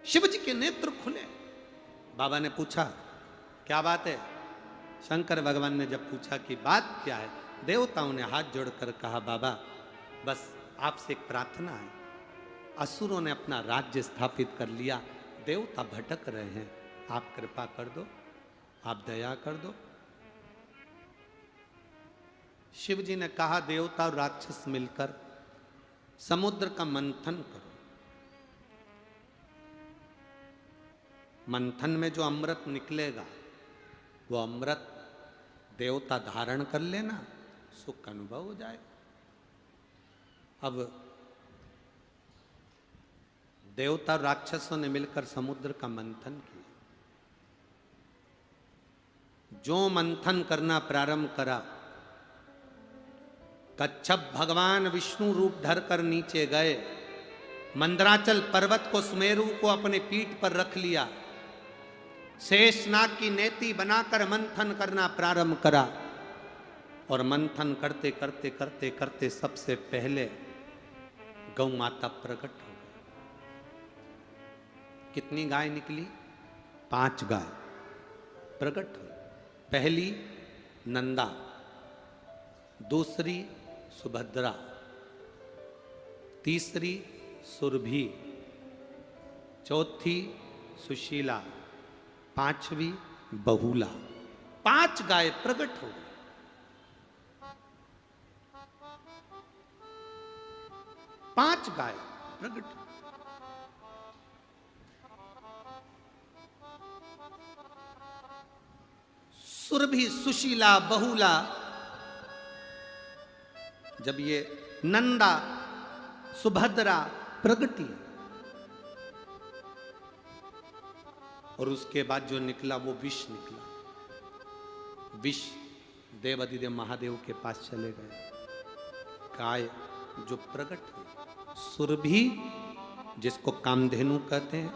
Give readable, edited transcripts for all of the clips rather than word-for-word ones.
शिव जी के नेत्र खुले। बाबा ने पूछा क्या बात है? शंकर भगवान ने जब पूछा कि बात क्या है, देवताओं ने हाथ जोड़कर कहा बाबा बस आपसे एक प्रार्थना है। असुरों ने अपना राज्य स्थापित कर लिया, देवता भटक रहे हैं, आप कृपा कर दो, आप दया कर दो। शिव जी ने कहा देवता और राक्षस मिलकर समुद्र का मंथन करो। मंथन में जो अमृत निकलेगा वो अमृत देवता धारण कर लेना, सुख अनुभव हो जाए। अब देवता और राक्षसों ने मिलकर समुद्र का मंथन किया। जो मंथन करना प्रारंभ करा, कच्छप भगवान विष्णु रूप धरकर नीचे गए, मंदराचल पर्वत को, सुमेरु को अपने पीठ पर रख लिया, शेषनाग की नेति बनाकर मंथन करना प्रारंभ करा। और मंथन करते करते करते करते सबसे पहले गौ माता प्रकट हो गई। कितनी गाय निकली? 5 गाय प्रकट हुई। पहली नंदा, दूसरी सुभद्रा, तीसरी सुरभि, चौथी सुशीला, 5वीं बहुला। 5 गाय प्रकट हो गई। पांच गाय प्रकट। सुरभि, सुशीला, बहुला, जब ये नंदा सुभद्रा प्रगटी और उसके बाद जो निकला वो विष निकला। विष देवाधिदेव महादेव के पास चले गए। गाय जो प्रकट हुई, सुरभि जिसको कामधेनु कहते हैं,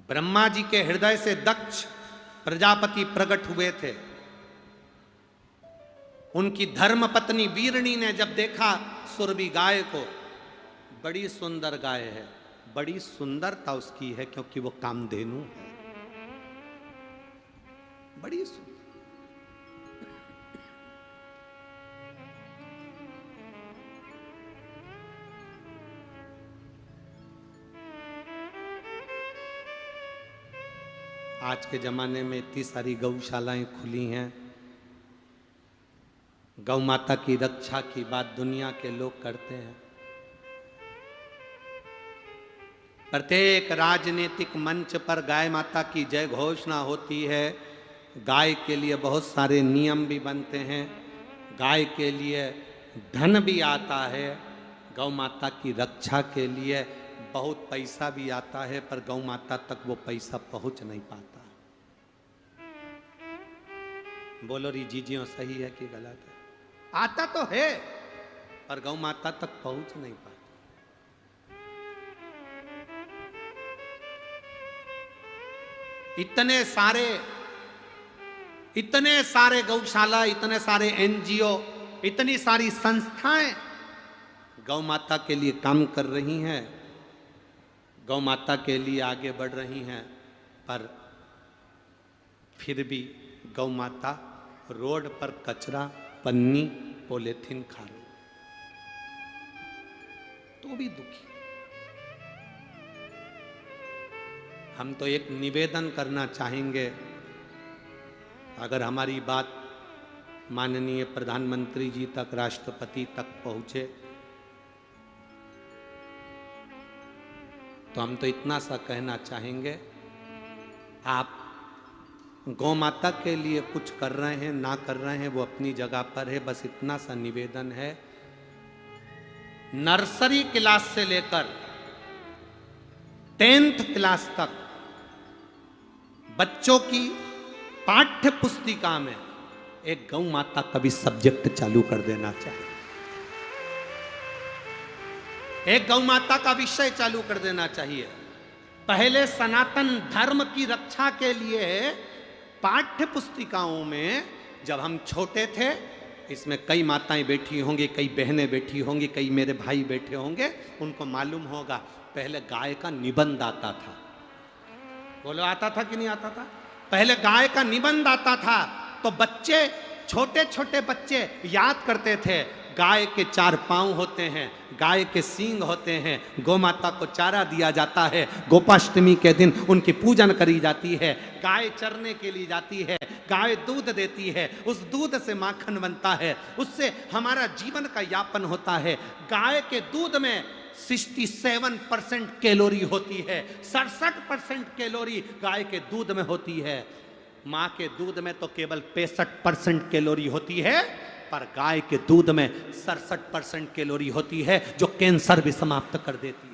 ब्रह्मा जी के हृदय से दक्ष प्रजापति प्रकट हुए थे। उनकी धर्म पत्नी वीरणी ने जब देखा सुरभि गाय को, बड़ी सुंदर गाय है, बड़ी सुंदरता उसकी है क्योंकि वो कामधेनु है, बड़ी सुंदर। आज के जमाने में इतनी सारी गौशालाएं खुली हैं। गौ माता की रक्षा की बात दुनिया के लोग करते हैं। प्रत्येक राजनीतिक मंच पर गाय माता की जय घोषणा होती है। गाय के लिए बहुत सारे नियम भी बनते हैं, गाय के लिए धन भी आता है, गौ माता की रक्षा के लिए बहुत पैसा भी आता है, पर गौ माता तक वो पैसा पहुंच नहीं पाता। बोलो री जीजियों, सही है कि गलत है? आता तो है पर गौ माता तक पहुंच नहीं पाता। इतने सारे गौशाला, इतने सारे एनजीओ, इतनी सारी संस्थाएं गौ माता के लिए काम कर रही हैं, गौ माता के लिए आगे बढ़ रही हैं, पर फिर भी गौ माता रोड पर कचरा, पन्नी, पॉलीथीन खा रही तो भी दुखी। हम तो एक निवेदन करना चाहेंगे, अगर हमारी बात माननीय प्रधानमंत्री जी तक, राष्ट्रपति तक पहुंचे तो हम तो इतना सा कहना चाहेंगे, आप गौ माता के लिए कुछ कर रहे हैं ना कर रहे हैं वो अपनी जगह पर है, बस इतना सा निवेदन है, नर्सरी क्लास से लेकर 10th क्लास तक बच्चों की पाठ्य पुस्तिका में एक गौ माता का भी सब्जेक्ट चालू कर देना चाहिए। एक गौ माता का विषय चालू कर देना चाहिए। पहले सनातन धर्म की रक्षा के लिए पाठ्य पुस्तिकाओं में जब हम छोटे थे, इसमें कई माताएं बैठी होंगी, कई बहनें बैठी होंगी, कई मेरे भाई बैठे होंगे, उनको मालूम होगा पहले गाय का निबंध आता था। बोलो आता था कि नहीं आता था? पहले गाय का निबंध आता था तो बच्चे, छोटे छोटे बच्चे याद करते थे, गाय के 4 पांव होते हैं, गाय के सींग होते हैं, गौ माता को चारा दिया जाता है, गोपाष्टमी के दिन उनकी पूजन करी जाती है, गाय चरने के लिए जाती है, गाय दूध देती है, उस दूध से माखन बनता है, उससे हमारा जीवन का यापन होता है। गाय के दूध में 67% कैलोरी होती है, 67% कैलोरी गाय के दूध में होती है। माँ के दूध में तो केवल 65% कैलोरी होती है, पर गाय के दूध में 67% कैलोरी होती है, जो कैंसर भी समाप्त कर देती है।